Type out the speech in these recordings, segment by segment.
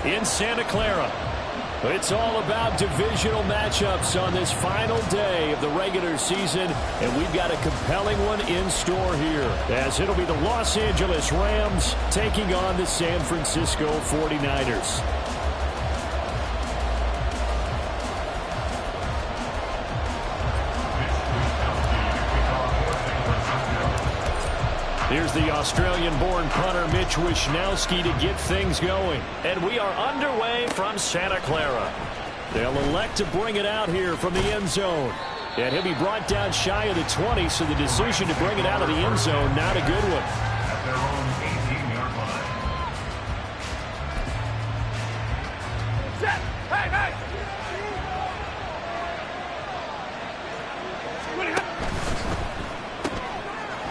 in Santa Clara. It's all about divisional matchups on this final day of the regular season, and we've got a compelling one in store here, as it'll be the Los Angeles Rams taking on the San Francisco 49ers. Here's the Australian-born punter Mitch Wishnowsky to get things going. And we are underway from Santa Clara. They'll elect to bring it out here from the end zone. And he'll be brought down shy of the 20, so the decision to bring it out of the end zone, not a good one. At their own 18-yard line. Set! Hey, hey!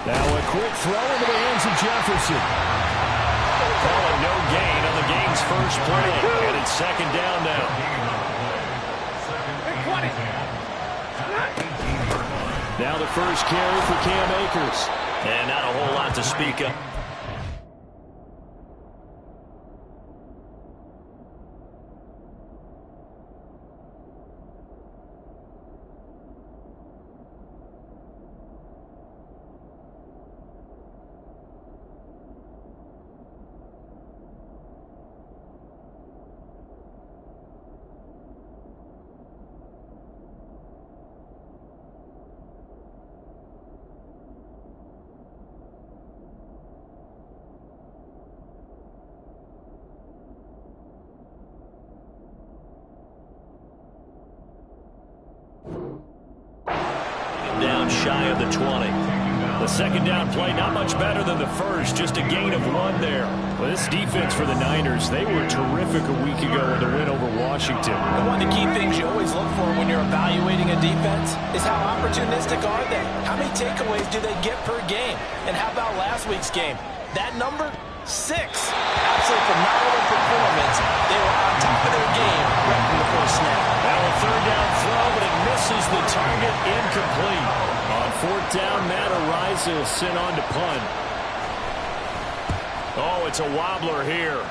Now a quick throw into the hands of Jefferson. Calling no gain on the game's first play. And it's second down now. Now the first carry for Cam Akers. And not a whole lot to speak of. Down shy of the 20. The second down play, not much better than the first, just a gain of 1 there. Well, this defense for the Niners, they were terrific a week ago in the win over Washington. And one of the key things you always look for when you're evaluating a defense is how opportunistic are they? How many takeaways do they get per game? And how about last week's game? That number? 6. Absolutely phenomenal performance. They were on top of their game right from the first snap. Now a third down throw, but it misses the target, incomplete. On fourth down, Matt Araiza sent on to punt. Oh, it's a wobbler here.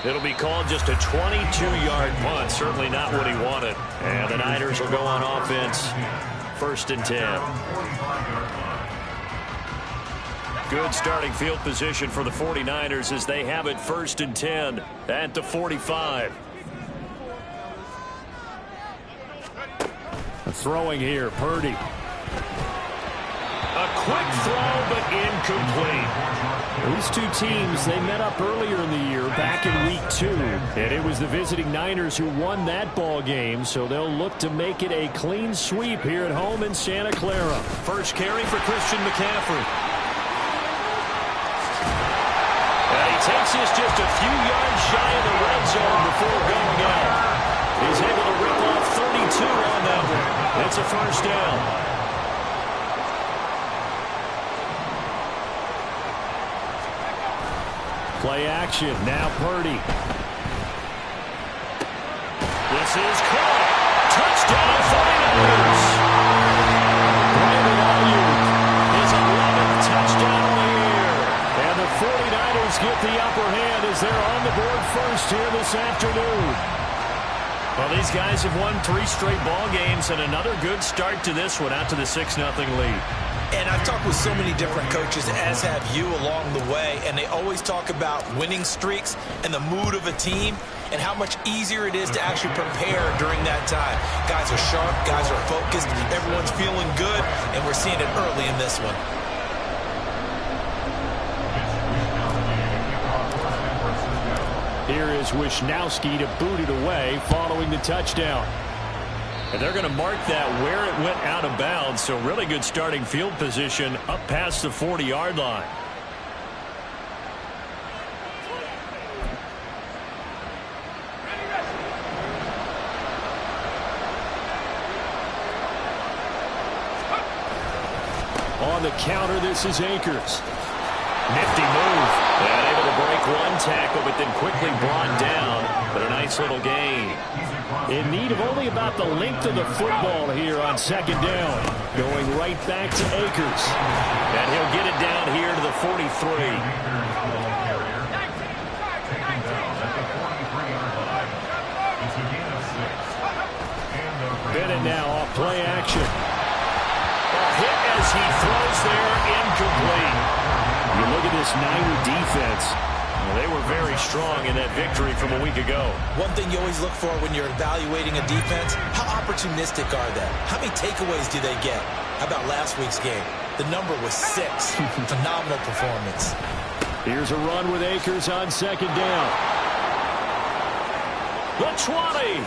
It'll be called just a 22-yard punt. Certainly not what he wanted. And the Niners will go on offense. First and 10. Good starting field position for the 49ers as they have it first and 10 at the 45. Throwing here, Purdy. A quick throw, but incomplete. These two teams, they met up earlier in the year, back in week 2. And it was the visiting Niners who won that ball game, so they'll look to make it a clean sweep here at home in Santa Clara. First carry for Christian McCaffrey. Takes this just a few yards shy of the red zone before going out. He's able to rip off 32 on that one. It's a first down. Play action. Now Purdy. This is caught. Touchdown 49ers. Brandon Ayuk, his 11th touchdown of the year. And the 49ers get the upper hand as they're on the board first here this afternoon. Well, these guys have won 3 straight ball games and another good start to this one out to the 6-0 lead. And I've talked with so many different coaches, as have you along the way, and they always talk about winning streaks and the mood of a team and how much easier it is to actually prepare during that time. Guys are sharp, guys are focused, everyone's feeling good, and we're seeing it early in this one. Here is Wishnowsky to boot it away following the touchdown. And they're going to mark that where it went out of bounds, so really good starting field position up past the 40-yard line. On the counter, this is Akers. Nifty move. And able to break one tackle, but then quickly brought down. But a nice little gain. In need of only about the length of the football here on second down. Going right back to Akers. And he'll get it down here to the 43. again now off play action. A hit as he throws there, incomplete. You look at this Niner defense. Well, they were very strong in that victory from a week ago. One thing you always look for when you're evaluating a defense, how opportunistic are they? How many takeaways do they get? How about last week's game? The number was 6. Phenomenal performance. Here's a run with Akers on second down. The 20.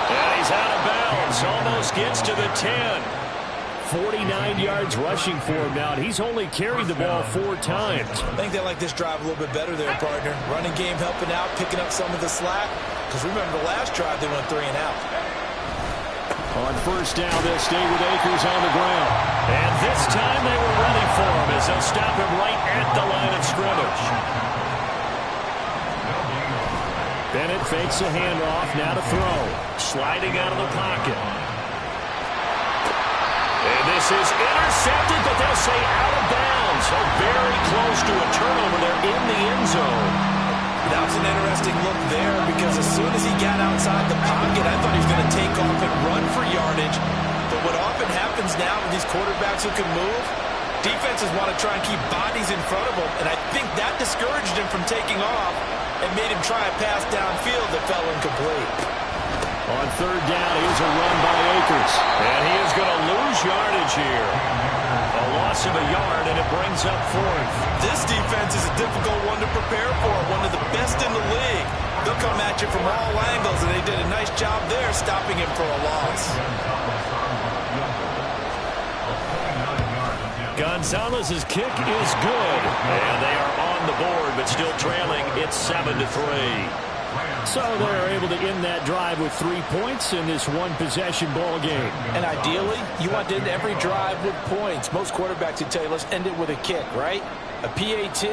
And he's out of bounds. Almost gets to the 10. 49 yards rushing for him now, and he's only carried the ball 4 times. I think they like this drive a little bit better there, partner. Running game helping out, picking up some of the slack. Because remember, the last drive they went 3 and out. On first down, they'll stay with Akers on the ground. And this time they were ready for him as they'll stop him right at the line of scrimmage. Bennett fakes a handoff, now to throw. Sliding out of the pocket. And this is intercepted, but they'll say out of bounds. So very close to a turnover there in the end zone. That was an interesting look there because as soon as he got outside the pocket, I thought he was going to take off and run for yardage. But what often happens now with these quarterbacks who can move, defenses want to try and keep bodies in front of them, and I think that discouraged him from taking off and made him try a pass downfield that fell incomplete. On third down, here's a run by Akers. And he is going to lose yardage here. A loss of a yard, and it brings up 4th. This defense is a difficult one to prepare for, one of the best in the league. They'll come at you from all angles, and they did a nice job there stopping him for a loss. Gonzalez's kick is good. And they are on the board, but still trailing. It's 7-3. So they're able to end that drive with 3 points in this one-possession ball game. And ideally, you want to end every drive with points. Most quarterbacks would tell you, let's end it with a kick, right? A PAT,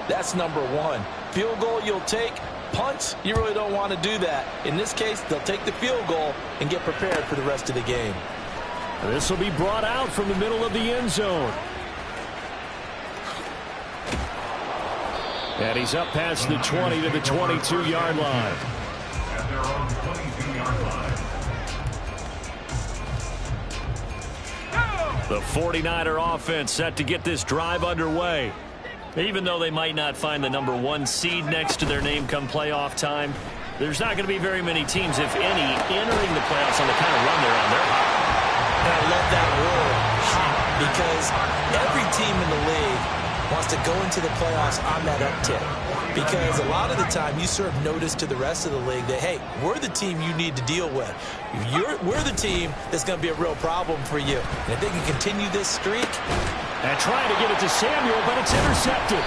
that's number 1. Field goal you'll take. Punts, you really don't want to do that. In this case, they'll take the field goal and get prepared for the rest of the game. This will be brought out from the middle of the end zone. And he's up past the 20 to the 22-yard line. At their own 22-yard line. The 49er offense set to get this drive underway. Even though they might not find the number 1 seed next to their name come playoff time, there's not going to be very many teams, if any, entering the playoffs on the kind of run they're on. They're hot. And I love that word, hot, because every team in the league wants to go into the playoffs on that uptick. Because a lot of the time you serve notice to the rest of the league that, hey, we're the team you need to deal with. We're the team that's going to be a real problem for you. And if they can continue this streak. And trying to get it to Samuel, but it's intercepted.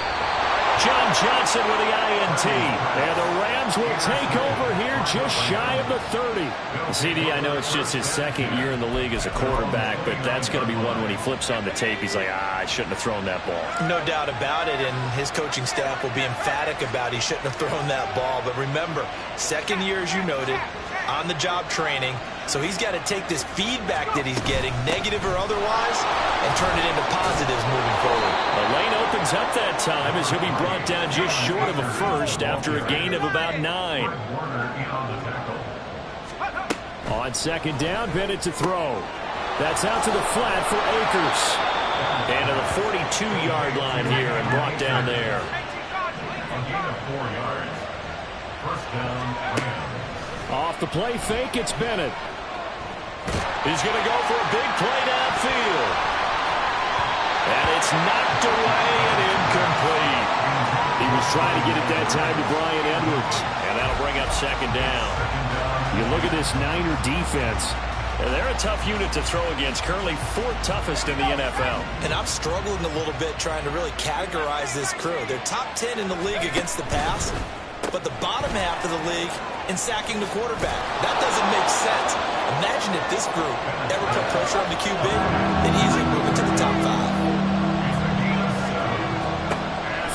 John Johnson with the INT. And the Rams will take over here just shy of the 30. CD, I know it's just his second year in the league as a quarterback, but that's going to be one when he flips on the tape. He's like, I shouldn't have thrown that ball. No doubt about it, and his coaching staff will be emphatic about he shouldn't have thrown that ball. But remember, second year, as you noted, on-the-job training. So he's got to take this feedback that he's getting, negative or otherwise, and turn it into positives moving forward. The lane opens up that time as he'll be brought down just short of a first after a gain of about 9. On second down, Bennett to throw. That's out to the flat for Akers. And to the 42-yard line here and brought down there. A gain of 4 yards. First down, Rams. Off the play fake, it's Bennett. He's going to go for a big play downfield. And it's knocked away and incomplete. He was trying to get it that time to Bryan Edwards. And that'll bring up second down. You look at this Niner defense. They're a tough unit to throw against, currently 4th toughest in the NFL. And I'm struggling a little bit trying to really categorize this crew. They're top 10 in the league against the pass, but the bottom half of the league in sacking the quarterback. That doesn't make sense. Imagine if this group ever put pressure on the QB, they'd easily move into the top 5.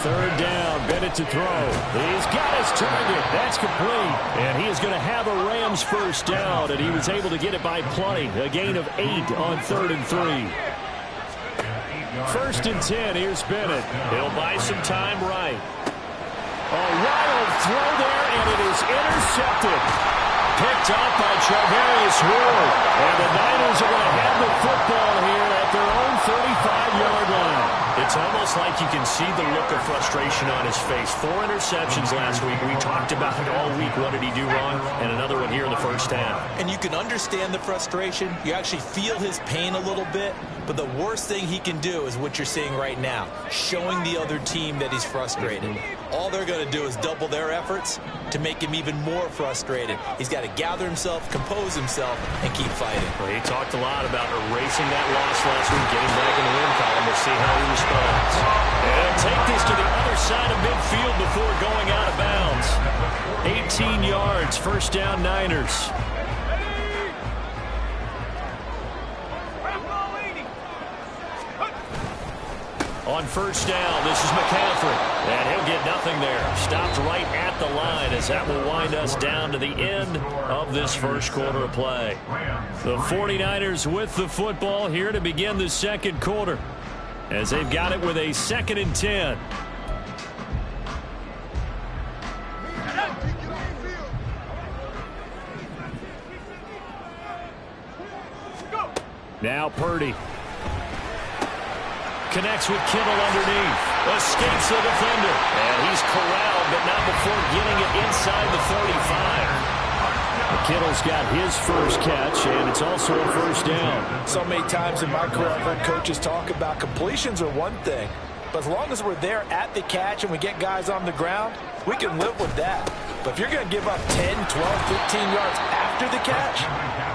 Third down, Bennett to throw. He's got his target. That's complete. And he is going to have a Rams first down, and he was able to get it by plenty. A gain of 8 on 3rd and 3. 1st and 10, here's Bennett. He'll buy some time right. A wild throw there, and it is intercepted. Picked up by Charvarius Ward. And the Niners are going to have the football here at their own 35-yard line. It's almost like you can see the look of frustration on his face. 4 interceptions last week. We talked about it all week. What did he do wrong? And another one here in the first half. And you can understand the frustration. You actually feel his pain a little bit. But the worst thing he can do is what you're seeing right now, showing the other team that he's frustrated. All they're going to do is double their efforts to make him even more frustrated. He's got to gather himself, compose himself, and keep fighting. Well, he talked a lot about erasing that loss last week, getting back in the win column. We'll see how he responds. And he'll take this to the other side of midfield before going out of bounds. 18 yards, first down Niners. On first down, this is McCaffrey. And he'll get nothing there. Stopped right at the line as that will wind us down to the end of this first quarter of play. The 49ers with the football here to begin the second quarter, as they've got it with a 2nd and 10. Now Purdy. Connects with Kittle underneath. Escapes the defender. And he's corralled, but not before getting it inside the 35. Kittle's got his first catch, and it's also a first down. So many times in my career I've heard coaches talk about completions are one thing, but as long as we're there at the catch and we get guys on the ground, we can live with that. But if you're going to give up 10, 12, 15 yards after the catch,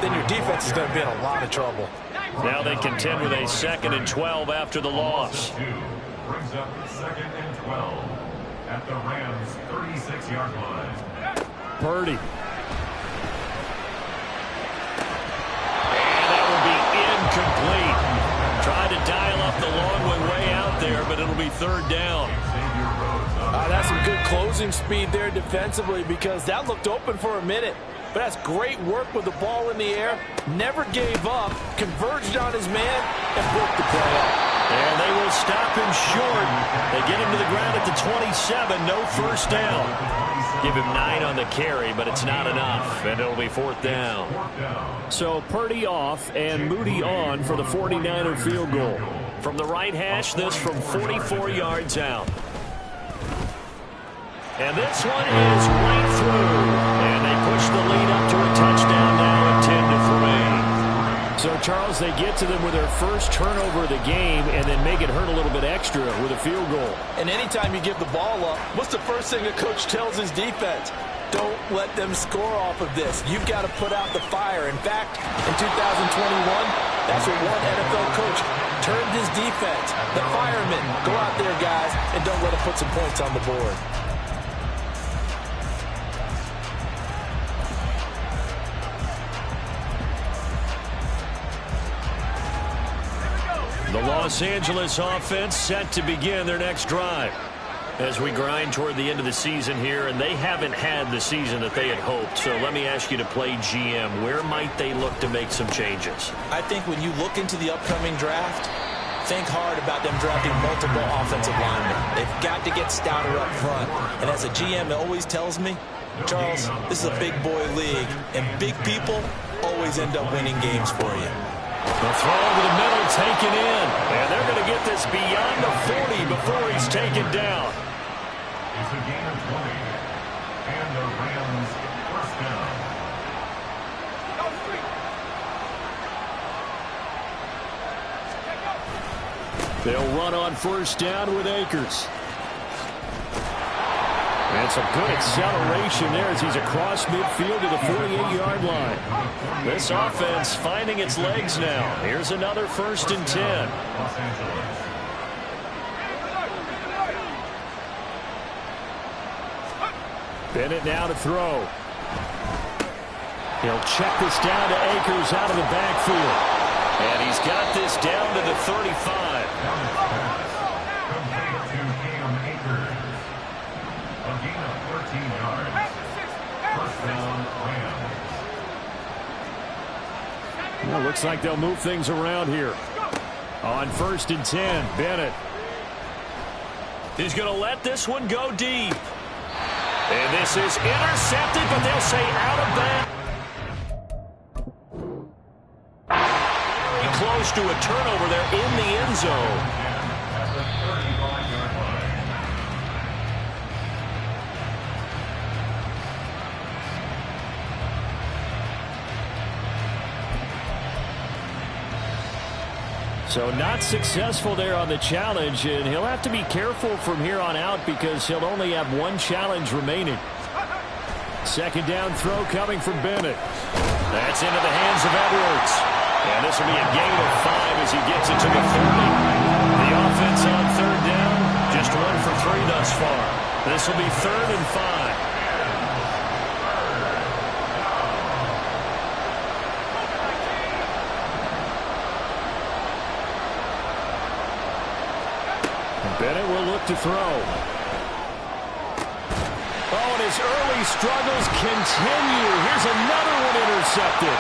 then your defense is going to be in a lot of trouble. Now they contend with a 2nd and 12 after the loss. Brings up 2nd and 12 at the Rams' 36-yard line. Purdy. And that will be incomplete. Tried to dial up the long way out there, but it'll be 3rd down. That's some good closing speed there defensively, because that looked open for a minute. But that's great work with the ball in the air. Never gave up, converged on his man, and broke the play up. And they will stop him short. They get him to the ground at the 27. No first down. Give him 9 on the carry, but it's not enough. And it'll be 4th down. So Purdy off and Moody on for the 49er field goal. From the right hash, this from 44 yards out. And this one is right through. And they push the lead up to a touchdown now at 10-3. So, Charles, they get to them with their first turnover of the game and then make it hurt a little bit extra with a field goal. And anytime you give the ball up, what's the first thing a coach tells his defense? Don't let them score off of this. You've got to put out the fire. In fact, in 2021, that's what one NFL coach termed his defense. The firemen. Go out there, guys, and don't let them put some points on the board. The Los Angeles offense set to begin their next drive as we grind toward the end of the season here, and they haven't had the season that they had hoped. So let me ask you to play GM. Where might they look to make some changes? I think when you look into the upcoming draft, think hard about them drafting multiple offensive linemen. They've got to get stouter up front. And as a GM, it always tells me, Charles, this is a big boy league, and big people always end up winning games for you. The throw over the middle taken in. And they're going to get this beyond the 40 before he's taken down. It's a gain of 20. And the Rams first down. They'll run on first down with Akers. And some good acceleration there as he's across midfield to the 48-yard line. This offense finding its legs now. Here's another 1st and 10. Los Angeles. Bennett now to throw. He'll check this down to Akers out of the backfield. And he's got this down to the 35. Well, looks like they'll move things around here. On 1st and 10, Bennett. He's going to let this one go deep. And this is intercepted, but they'll say out of bounds. close to a turnover there in the end zone. At the 35-yard line. So not successful there on the challenge, and he'll have to be careful from here on out because he'll only have one challenge remaining. Second down throw coming from Bennett. That's into the hands of Edwards. And this will be a gain of 5 as he gets it to the 30. The offense on third down, just 1 for 3 thus far. This will be 3rd and 5. Bennett will look to throw. Oh, and his early struggles continue. Here's another one intercepted.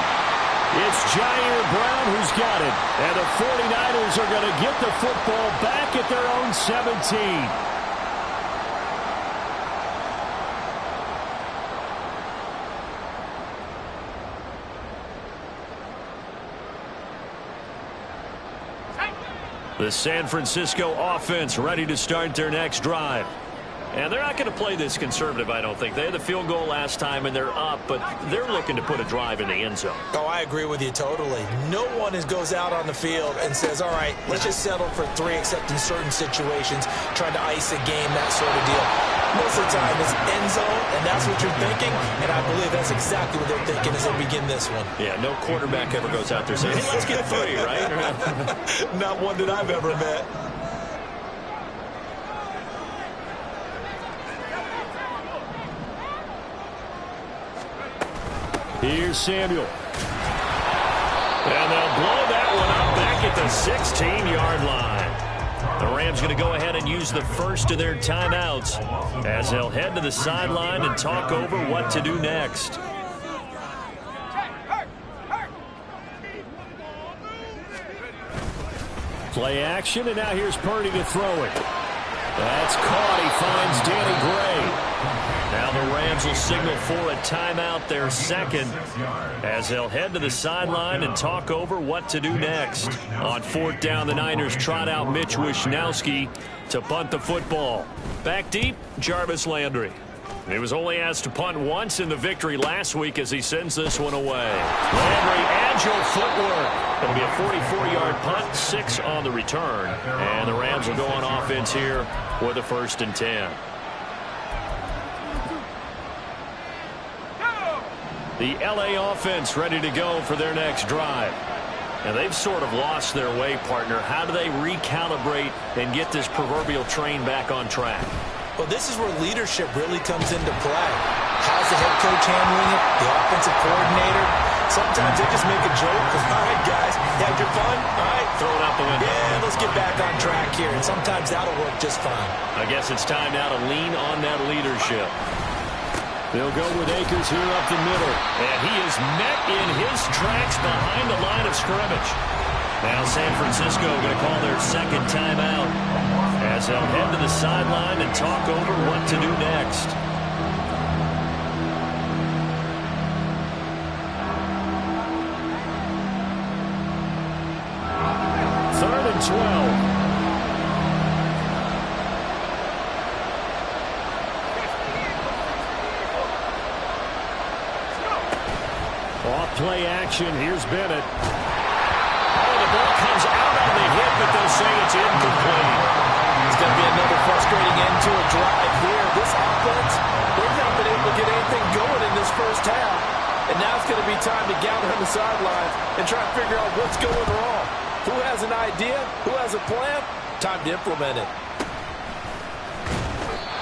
It's Jair Brown who's got it. And the 49ers are going to get the football back at their own 17. The San Francisco offense ready to start their next drive. And they're not going to play this conservative, I don't think. They had the field goal last time, and they're up, but they're looking to put a drive in the end zone. Oh, I agree with you totally. No one goes out on the field and says, all right, let's just settle for 3, except in certain situations, trying to ice a game, that sort of deal. Most of the time, it's end zone, and that's what you're thinking, and I believe that's exactly what they're thinking as they begin this one. Yeah, no quarterback ever goes out there saying, hey, let's get 3, right? Not one that I've ever met. Here's Samuel. And they'll blow that one up back at the 16-yard line. The Rams going to go ahead and use the first of their timeouts as they'll head to the sideline and talk over what to do next. Play action, and now here's Purdy to throw it. That's caught. He finds Danny Gray. Now the Rams will signal for a timeout, their second, as they'll head to the sideline and talk over what to do next. On 4th down, the Niners trot out Mitch Wishnowsky to punt the football. Back deep, Jarvis Landry. He was only asked to punt once in the victory last week as he sends this one away. Landry, agile footwork. It'll be a 44-yard punt, 6 on the return. And the Rams will go on offense here with a 1st and 10. The L.A. offense ready to go for their next drive. And they've sort of lost their way, partner. How do they recalibrate and get this proverbial train back on track? Well, this is where leadership really comes into play. How's the head coach handling it? The offensive coordinator? Sometimes they just make a joke. All right, guys, had your fun? All right. Throw it out the window. Yeah, let's get back on track here. And sometimes that'll work just fine. I guess it's time now to lean on that leadership. They'll go with Akers here up the middle. And he is met in his tracks behind the line of scrimmage. Now San Francisco going to call their second timeout as they'll head to the sideline and talk over what to do next. Third and 12. Play action. Here's Bennett. Oh, the ball comes out on the hit, but they'll say it's incomplete. It's going to be another frustrating end to a drive here. This offense, they've not been able to get anything going in this first half. And now it's going to be time to gather on the sidelines and try to figure out what's going wrong. Who has an idea? Who has a plan? Time to implement it.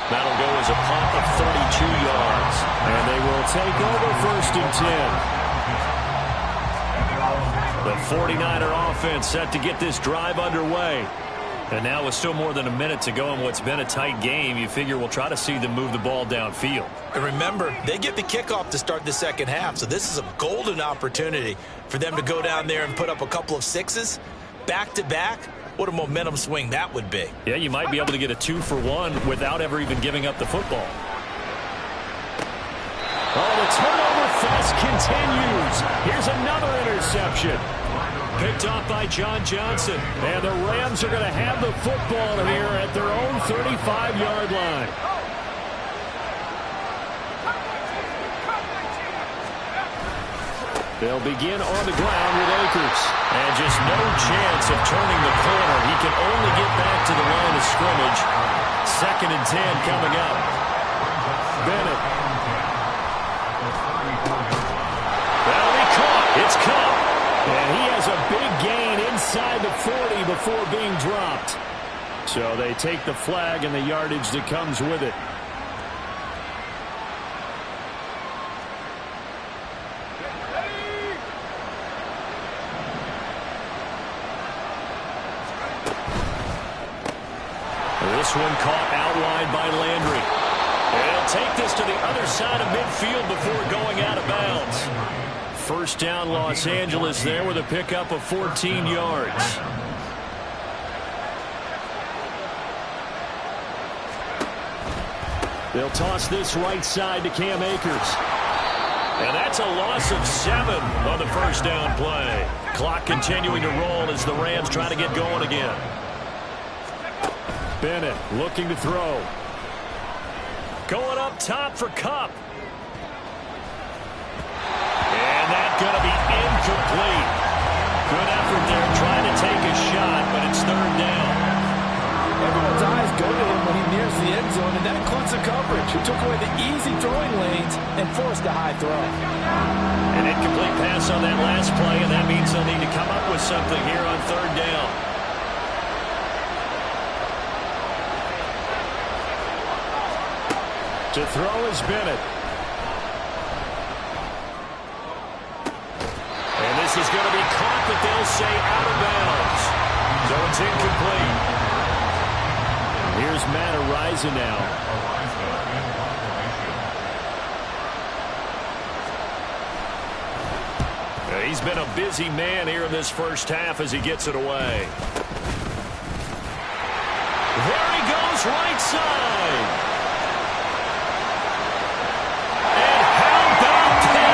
That'll go as a punt of 32 yards. And they will take over 1st and 10. The 49er offense set to get this drive underway. And now with still more than a minute to go in what's been a tight game, you figure we'll try to see them move the ball downfield. And remember, they get the kickoff to start the second half, so this is a golden opportunity for them to go down there and put up a couple of 6s back-to-back. What a momentum swing that would be. Yeah, you might be able to get a 2-for-1 without ever even giving up the football. Oh, the turnover fest continues. Here's another interception. Picked off by John Johnson. And the Rams are going to have the football here at their own 35-yard line. They'll begin on the ground with Akers. And just no chance of turning the corner. He can only get back to the line of scrimmage. 2nd and 10 coming up. Bennett. That'll be caught. It's caught. And he has a big gain inside the 40 before being dropped. So they take the flag and the yardage that comes with it. This one caught outlined by Landry. They'll take this to the other side of midfield before going out of bounds. First down, Los Angeles there with a pickup of 14 yards. They'll toss this right side to Cam Akers. And that's a loss of 7 on the first down play. Clock continuing to roll as the Rams try to get going again. Bennett looking to throw. Going up top for Kupp. And that's going to be incomplete. Good effort there trying to take a shot, but it's 3rd down. Everyone's eyes go to him when he nears the end zone, and that includes the coverage. He took away the easy throwing lanes and forced a high throw. An incomplete pass on that last play, and that means they'll need to come up with something here on 3rd down. To throw is Bennett. And this is going to be caught, but they'll say out of bounds. So it's incomplete. Here's Matt Araiza now. He's been a busy man here in this first half as he gets it away. There he goes, right side.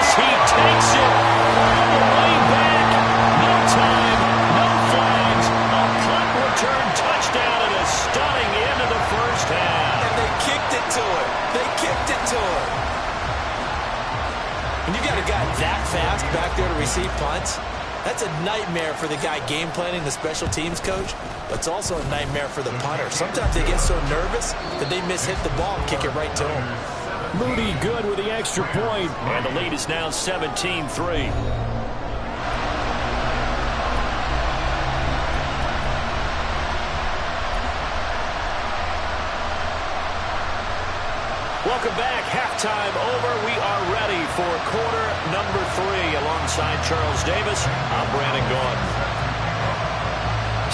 He takes it all the way back. No time, no flags. A punt return touchdown and a stunning end of the first half. And they kicked it to him. They kicked it to him. When you got a guy that fast back there to receive punts, that's a nightmare for the guy game planning, the special teams coach, but it's also a nightmare for the punter. Sometimes they get so nervous that they mishit the ball and kick it right to him. Moody good with the extra point, and the lead is now 17-3. Welcome back. Halftime over. We are ready for quarter number 3. Alongside Charles Davis, I'm Brandon Gaudin.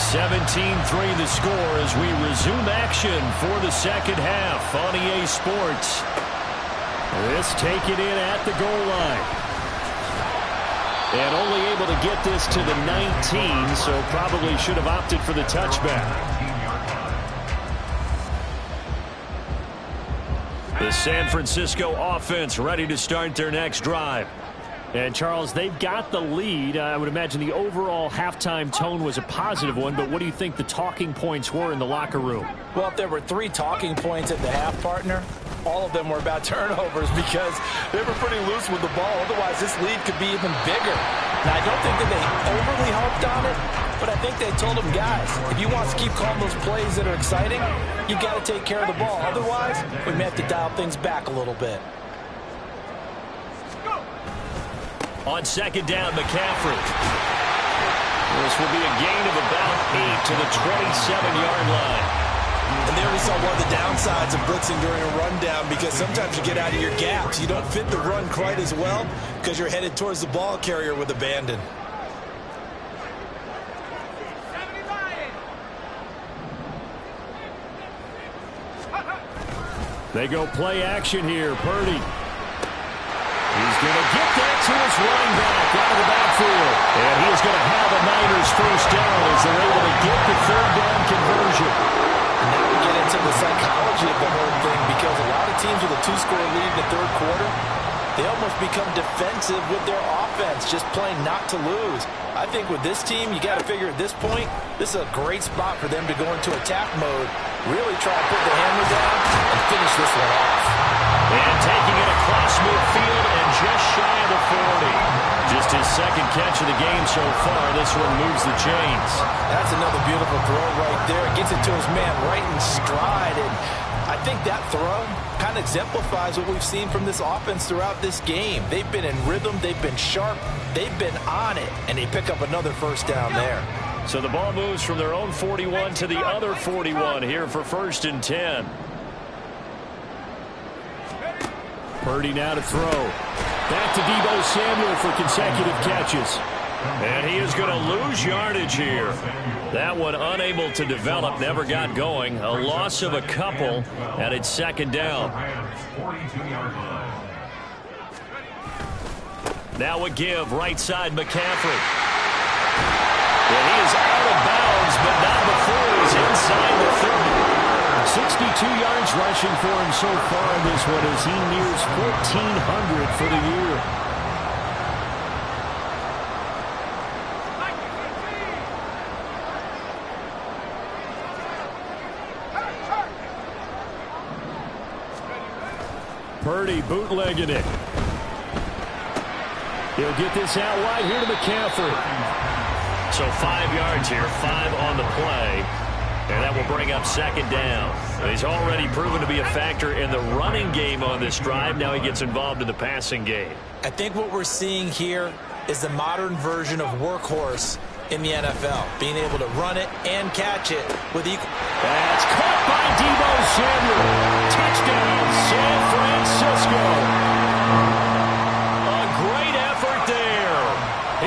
17-3 the score as we resume action for the second half on EA Sports. This take it in at the goal line. And only able to get this to the 19, so probably should have opted for the touchback. The San Francisco offense ready to start their next drive. And, Charles, they've got the lead. I would imagine the overall halftime tone was a positive one, but what do you think the talking points were in the locker room? Well, if there were 3 talking points at the half, partner, all of them were about turnovers because they were pretty loose with the ball. Otherwise, this lead could be even bigger. Now, I don't think that they overly harped on it, but I think they told them, guys, if you want to keep calling those plays that are exciting, you got to take care of the ball. Otherwise, we may have to dial things back a little bit. On second down, McCaffrey. This will be a gain of about 8 to the 27-yard line. And there we saw one of the downsides of blitzing during a rundown because sometimes you get out of your gaps. You don't fit the run quite as well because you're headed towards the ball carrier with abandon. They go play action here. Purdy. He's going to get that to his running back out of the backfield. And he is going to have a Niners first down as they're able to get the 3rd down conversion. And now we get into the psychology of the whole thing because a lot of teams with a 2-score lead in the 3rd quarter, they almost become defensive with their offense, just playing not to lose. I think with this team, you got to figure at this point, this is a great spot for them to go into attack mode, really try to put the hammer down and finish this one off. And taking it across midfield and just shy of the 40. Just his second catch of the game so far. This one moves the chains. That's another beautiful throw right there. Gets it to his man right in stride. And I think that throw kind of exemplifies what we've seen from this offense throughout this game. They've been in rhythm. They've been sharp. They've been on it. And they pick up another first down there. So the ball moves from their own 41 to the other 41 here for 1st and 10. Purdy now to throw. Back to Deebo Samuel for consecutive catches. And he is going to lose yardage here. That one unable to develop, never got going. A loss of a couple, and it's 2nd down. Now a give, right side McCaffrey. And he is out of bounds, but not before he's inside the 30. 62 yards rushing for him so far in this one as he nears 1,400 for the year. Purdy bootlegging it. He'll get this out wide here to McCaffrey. So 5 yards here, 5 on the play. And that will bring up 2nd down. He's already proven to be a factor in the running game on this drive. Now he gets involved in the passing game. I think what we're seeing here is the modern version of workhorse in the NFL. Being able to run it and catch it with equal. That's caught by Deebo Samuel. Touchdown, San Francisco. A great effort there.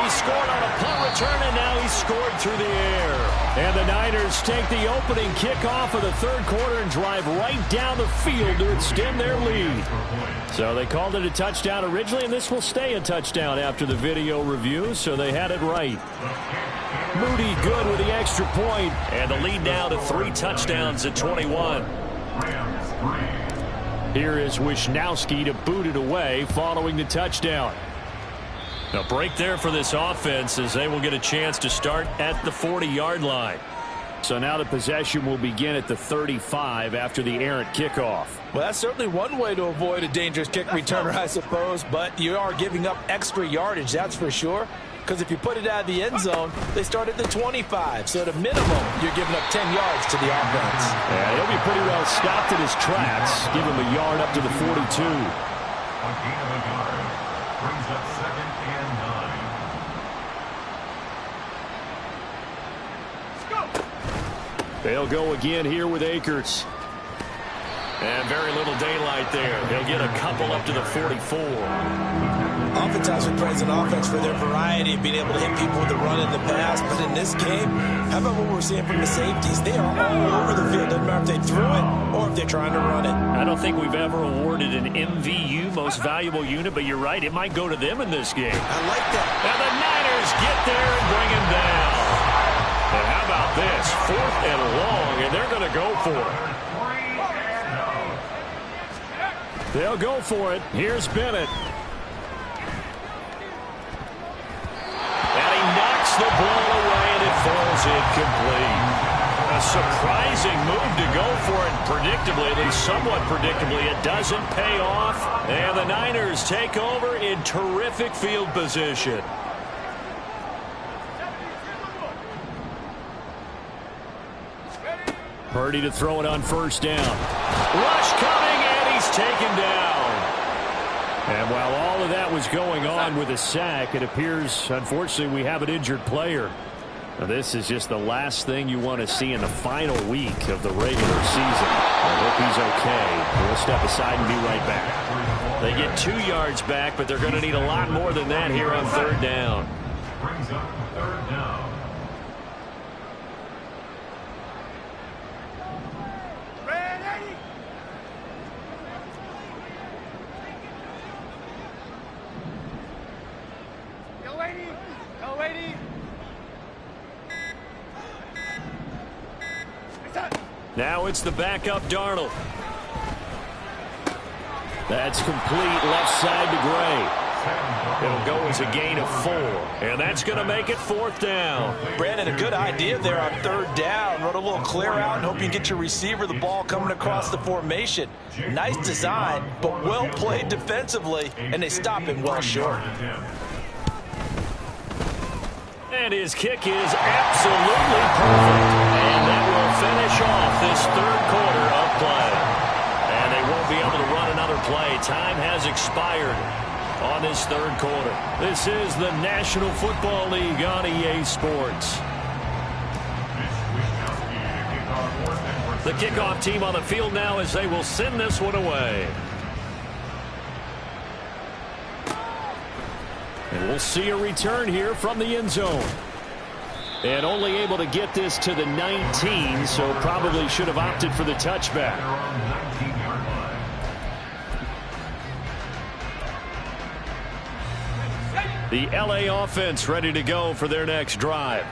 He scored on a punt return, and now he's scored through the air. And the Niners take the opening kickoff of the 3rd quarter and drive right down the field to extend their lead. So they called it a touchdown originally, and this will stay a touchdown after the video review, so they had it right. Moody good with the extra point, and the lead now to 3 touchdowns at 21. Here is Wisnowski to boot it away following the touchdown. A break there for this offense as they will get a chance to start at the 40-yard line. So now the possession will begin at the 35 after the errant kickoff. Well, that's certainly one way to avoid a dangerous kick returner, I suppose, but you are giving up extra yardage, that's for sure. Because if you put it out of the end zone, they start at the 25. So at a minimum, you're giving up 10 yards to the offense. Yeah, he'll be pretty well stopped in his tracks. Give him a yard up to the 42. A gain of a yard brings up 2nd and 9. They'll go again here with Akers. And very little daylight there. They'll get a couple up to the 44. Oftentimes we praise an offense for their variety of being able to hit people with the run and the pass. But in this game, how about what we're seeing from the safeties? They are all over the field. Doesn't matter if they threw it or if they're trying to run it. I don't think we've ever awarded an MVU, most valuable unit, but you're right. It might go to them in this game. I like that. And the Niners get there and bring him down. And how about this? 4th and long, and they're going to go for it. They'll go for it. Here's Bennett. And he knocks the ball away, and it falls incomplete. A surprising move to go for it predictably, at least somewhat predictably. It doesn't pay off, and the Niners take over in terrific field position. Purdy to throw it on 1st down. Rush coming, and he's taken down. And while all of that was going on with a sack, it appears, unfortunately, we have an injured player. Now, this is just the last thing you want to see in the final week of the regular season. I hope he's okay. We'll step aside and be right back. They get 2 yards back, but they're going to need a lot more than that here on 3rd down. Brings up 3rd down. Now it's the backup Darnold. That's complete left side to Gray. It'll go as a gain of 4. And that's going to make it 4th down. Brandon, a good idea there on 3rd down. Run a little clear out and hope you get your receiver the ball coming across the formation. Nice design, but well played defensively, and they stop him well short. And his kick is absolutely perfect. And that will finish off this 3rd quarter of play. And they won't be able to run another play. Time has expired on this 3rd quarter. This is the National Football League on EA Sports. The kickoff team on the field now as they will send this one away. And we'll see a return here from the end zone. And only able to get this to the 19, so probably should have opted for the touchback. The LA offense ready to go for their next drive.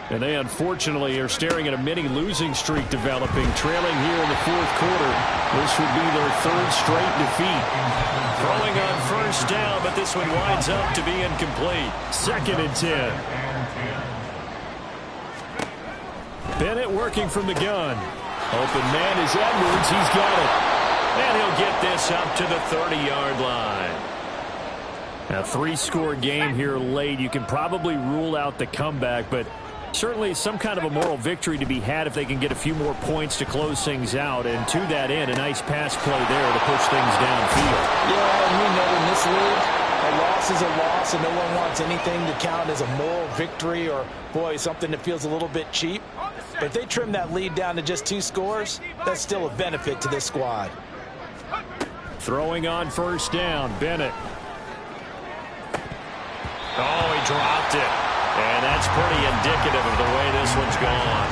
And they unfortunately are staring at a mini losing streak developing, trailing here in the 4th quarter. This would be their 3rd straight defeat. Throwing on 1st down, but this one winds up to be incomplete. 2nd and 10. Bennett working from the gun. Open man is Edwards. He's got it. And he'll get this up to the 30-yard line. A 3-score game here late. You can probably rule out the comeback, but certainly some kind of a moral victory to be had if they can get a few more points to close things out. And to that end, a nice pass play there to push things downfield. Yeah, and we know in this league, a loss is a loss, and no one wants anything to count as a moral victory or, boy, something that feels a little bit cheap. But if they trim that lead down to just 2 scores, that's still a benefit to this squad. Throwing on 1st down, Bennett. Oh, he dropped it. And that's pretty indicative of the way this one's gone.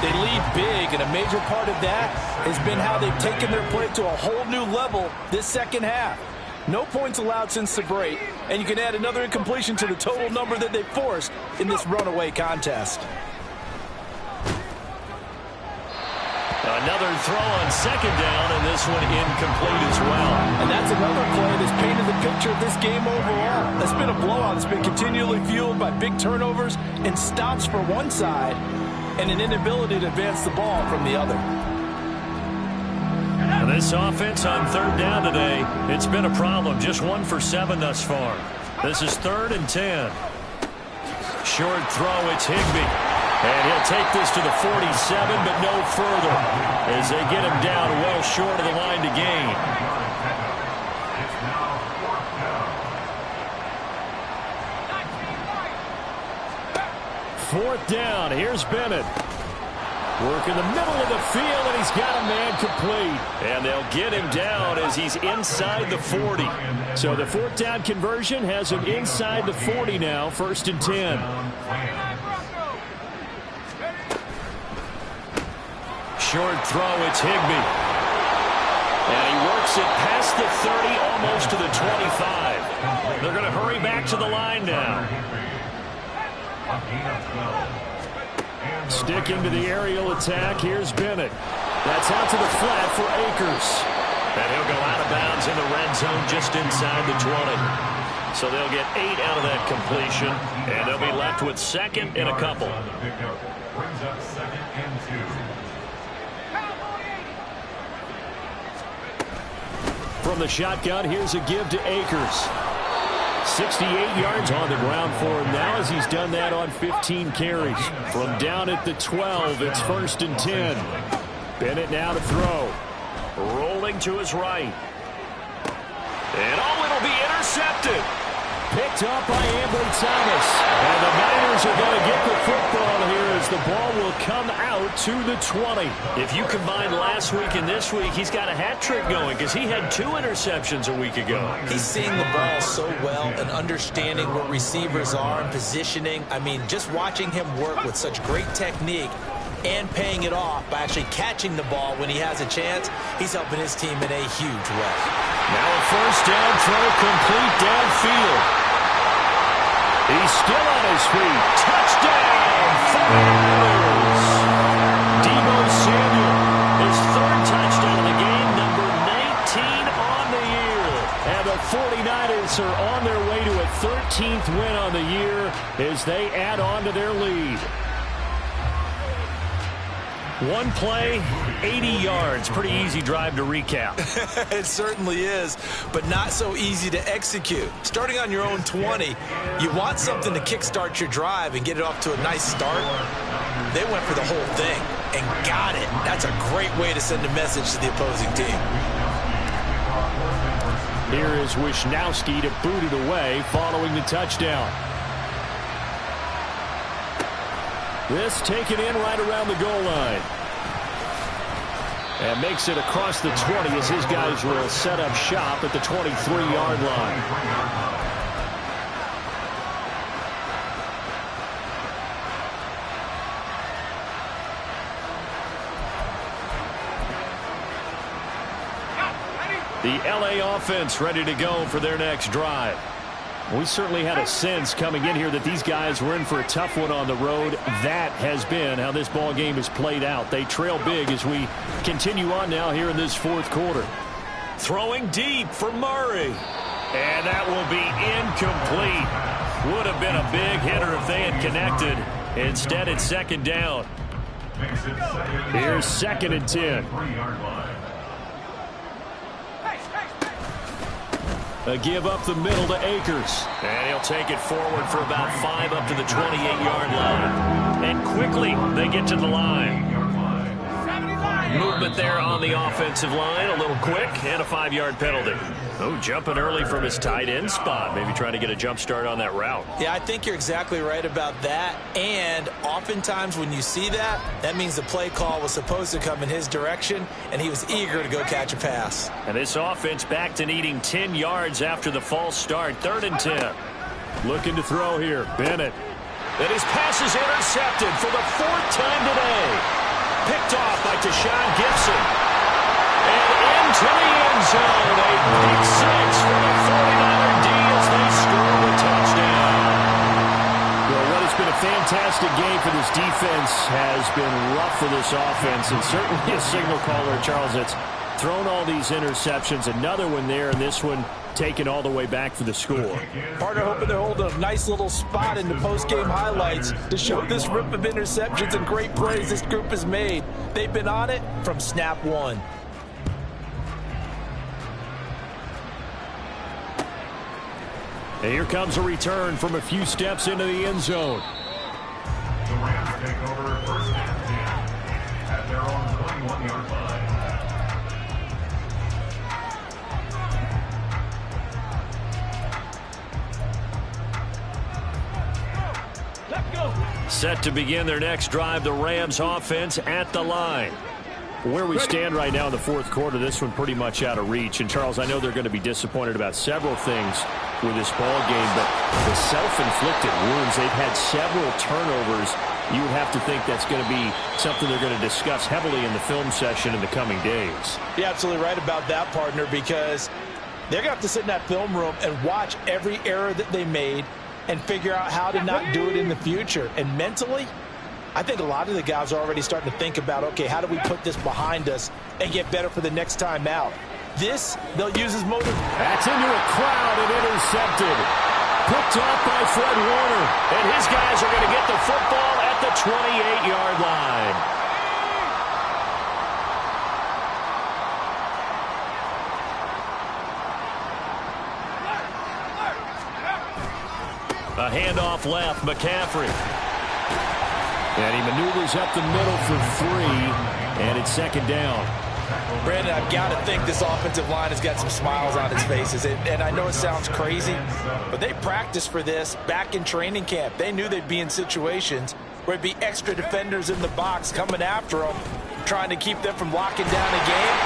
They lead big, and a major part of that has been how they've taken their play to a whole new level this 2nd half. No points allowed since the break, and you can add another incompletion to the total number that they forced in this runaway contest. Another throw on 2nd down, and this one incomplete as well. And that's another play that's painted the picture of this game overall. It's been a blowout. It's been continually fueled by big turnovers and stops for one side and an inability to advance the ball from the other. And this offense on 3rd down today, it's been a problem. Just 1 for 7 thus far. This is 3rd and 10. Short throw, it's Higbee. And he'll take this to the 47, but no further as they get him down well short of the line to gain. Fourth down. Here's Bennett. Work in the middle of the field, and he's got a man complete. And they'll get him down as he's inside the 40. So the 4th down conversion has him inside the 40 now, 1st and 10. Short throw, it's Higbee. And he works it past the 30, almost to the 25. They're going to hurry back to the line now. Sticking to the aerial attack, here's Bennett. That's out to the flat for Akers. And he'll go out of bounds in the red zone just inside the 20. So they'll get 8 out of that completion, and they'll be left with 2nd and a couple. Brings up 2nd and 2. From the shotgun, here's a give to Akers. 68 yards on the ground for him now as he's done that on 15 carries. From down at the 12, it's 1st and 10. Bennett now to throw. Rolling to his right. And it'll be intercepted. Picked up by Ambry Thomas. And the Niners are going to get the football here as the ball will come out to the 20. If you combine last week and this week, he's got a hat trick going because he had 2 interceptions a week ago. He's seeing the ball so well and understanding where receivers are and positioning. I mean, just watching him work with such great technique and paying it off by actually catching the ball when he has a chance, he's helping his team in a huge way. Now a 1st down throw complete downfield. He's still on his feet. Touchdown! 49ers! Deebo Samuel, his 3rd touchdown of the game, number 19 on the 49ers are on their way to a 13th win on the year as they add on to their lead. One play, 80 yards. Pretty easy drive to recap. It certainly is, but not so easy to execute. Starting on your own 20, you want something to kickstart your drive and get it off to a nice start. They went for the whole thing and got it. That's a great way to send a message to the opposing team. Here is Wisnowski to boot it away following the touchdown. This taken in right around the goal line. And makes it across the 20 as his guys will set up shop at the 23-yard line. The LA offense ready to go for their next drive. We certainly had a sense coming in here that these guys were in for a tough one on the road. That has been how this ball game has played out. They trail big as we continue on now here in this fourth quarter. Throwing deep for Murray. And that will be incomplete. Would have been a big hitter if they had connected. Instead, it's second down. Here's 2nd and 10. A give up the middle to Akers. And he'll take it forward for about 5 up to the 28-yard line. And quickly, they get to the line. Movement there on the offensive line. A little quick and a 5-yard penalty. Oh, jumping early from his tight end spot. Maybe trying to get a jump start on that route. Yeah, I think you're exactly right about that. And oftentimes when you see that, that means the play call was supposed to come in his direction, and he was eager to go catch a pass. And this offense back to needing 10 yards after the false start. 3rd and 10. Looking to throw here. Bennett. And his pass is intercepted for the 4th time today. Picked off by Tashawn Gibson. And into the end zone. A big 6 for the 49er D as they score a touchdown. Well, what has been a fantastic game for this defense has been rough for this offense. And certainly a signal caller, Charles, that's thrown all these interceptions. Another one there, and this one taken all the way back for the score. Partner hoping to hold a nice little spot in the post-game highlights to show this rip of interceptions and great plays this group has made. They've been on it from snap one. And here comes a return from a few steps into the end zone. The Rams take over 1st and 10 at their own 21-yard line. Set to begin their next drive, the Rams offense at the line. Where we stand right now in the fourth quarter, this one pretty much out of reach. And, Charles, I know they're going to be disappointed about several things with this ball game, but the self-inflicted wounds, they've had several turnovers. You would have to think that's going to be something they're going to discuss heavily in the film session in the coming days. You're absolutely right about that, partner, because they're going to have to sit in that film room and watch every error that they made and figure out how to not do it in the future. And mentally, I think a lot of the guys are already starting to think about, okay, how do we put this behind us and get better for the next time out? This, they'll use as motive. That's into a crowd and intercepted. Picked off by Fred Warner. And his guys are going to get the football at the 28-yard line. A handoff left, McCaffrey. And he maneuvers up the middle for 3, and it's second down. Brandon, I've got to think this offensive line has got some smiles on its faces. And I know it sounds crazy, but they practiced for this back in training camp. They knew they'd be in situations where it'd be extra defenders in the box coming after them, trying to keep them from locking down a game.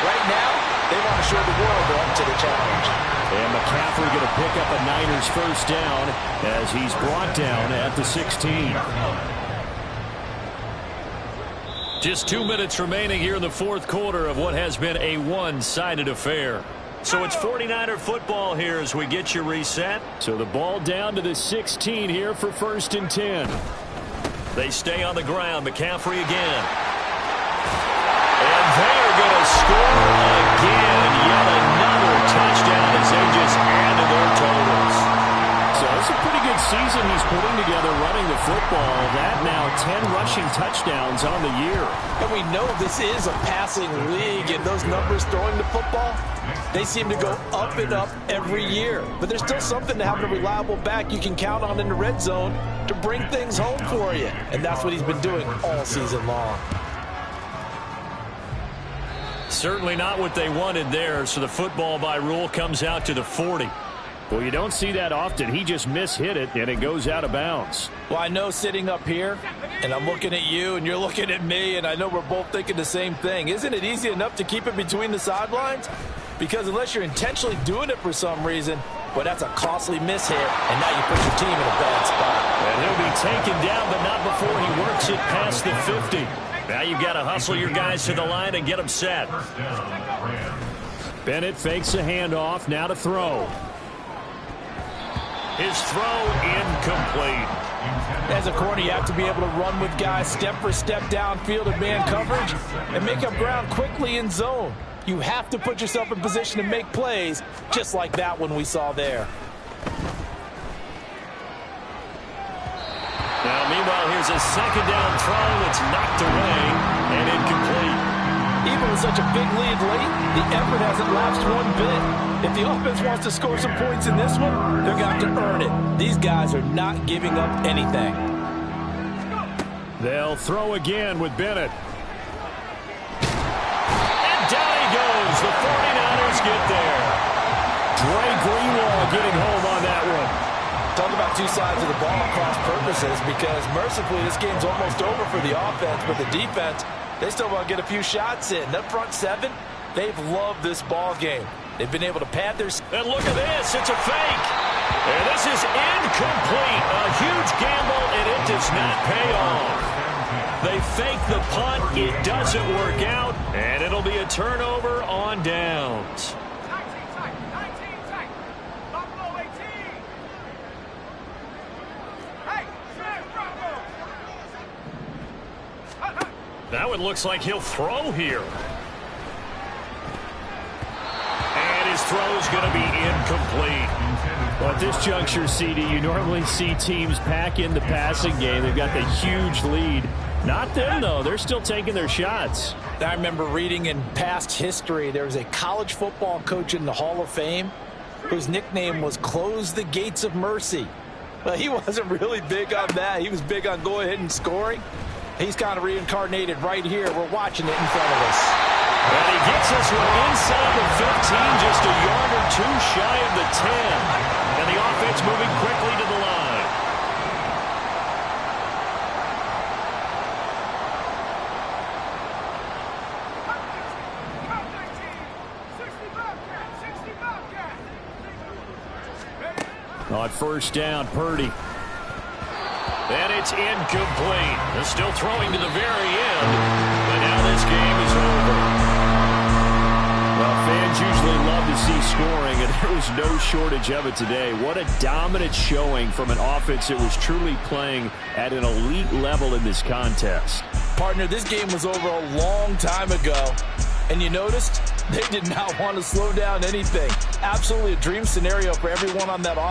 Right now, they want to show the world they're up to the challenge. And McCaffrey going to pick up a Niners first down as he's brought down at the 16. Just 2 minutes remaining here in the fourth quarter of what has been a one-sided affair. So it's 49er football here as we get you reset. So the ball down to the 16 here for 1st and 10. They stay on the ground. McCaffrey again. And they're going to score again. Yet another touchdown as they just putting together running the football. That now 10 rushing touchdowns on the year. And we know this is a passing league, and those numbers throwing the football, they seem to go up and up every year. But there's still something to having a reliable back you can count on in the red zone to bring things home for you. And that's what he's been doing all season long. Certainly not what they wanted there, so the football by rule comes out to the 40. Well, you don't see that often. He just mishit it, and it goes out of bounds. Well, I know sitting up here, and I'm looking at you, and you're looking at me, and I know we're both thinking the same thing. Isn't it easy enough to keep it between the sidelines? Because unless you're intentionally doing it for some reason, well, that's a costly mishit, and now you put your team in a bad spot. And he'll be taken down, but not before he works it past the 50. Now you've got to hustle your guys to the line and get them set. Bennett fakes a handoff, now to throw. His throw incomplete. As a corner, you have to be able to run with guys step for step downfield in man coverage and make up ground quickly in zone. You have to put yourself in position to make plays just like that one we saw there. Now, meanwhile, here's a second down throw that's knocked away and incomplete. Even with such a big lead late, the effort hasn't lapsed one bit. If the offense wants to score some points in this one, they're going to have to earn it. These guys are not giving up anything. They'll throw again with Bennett. And down he goes. The 49ers get there. Dre Greenlaw getting home on that one. Talk about two sides of the ball cross purposes, because mercifully this game's almost over for the offense, but the defense, they still want to get a few shots in. That front seven, they've loved this ball game. They've been able to pad their... And look at this. It's a fake. And this is incomplete. A huge gamble, and it does not pay off. They fake the punt. It doesn't work out, and it'll be a turnover on downs. Now it looks like he'll throw here. And his throw's going to be incomplete. Well, at this juncture, CD, you normally see teams pack in the passing game. They've got the huge lead. Not them, though. They're still taking their shots. I remember reading in past history, there was a college football coach in the Hall of Fame whose nickname was Close the Gates of Mercy. Well, he wasn't really big on that. He was big on going ahead and scoring. He's kind of reincarnated right here. We're watching it in front of us. And he gets us one inside the 15, just a yard or two shy of the 10. And the offense moving quickly to the line. On first down, Purdy. And it's incomplete. They're still throwing to the very end. But now this game is over. Well, fans usually love to see scoring, and there was no shortage of it today. What a dominant showing from an offense that was truly playing at an elite level in this contest. Partner, this game was over a long time ago. And you noticed they did not want to slow down anything. Absolutely a dream scenario for everyone on that offense.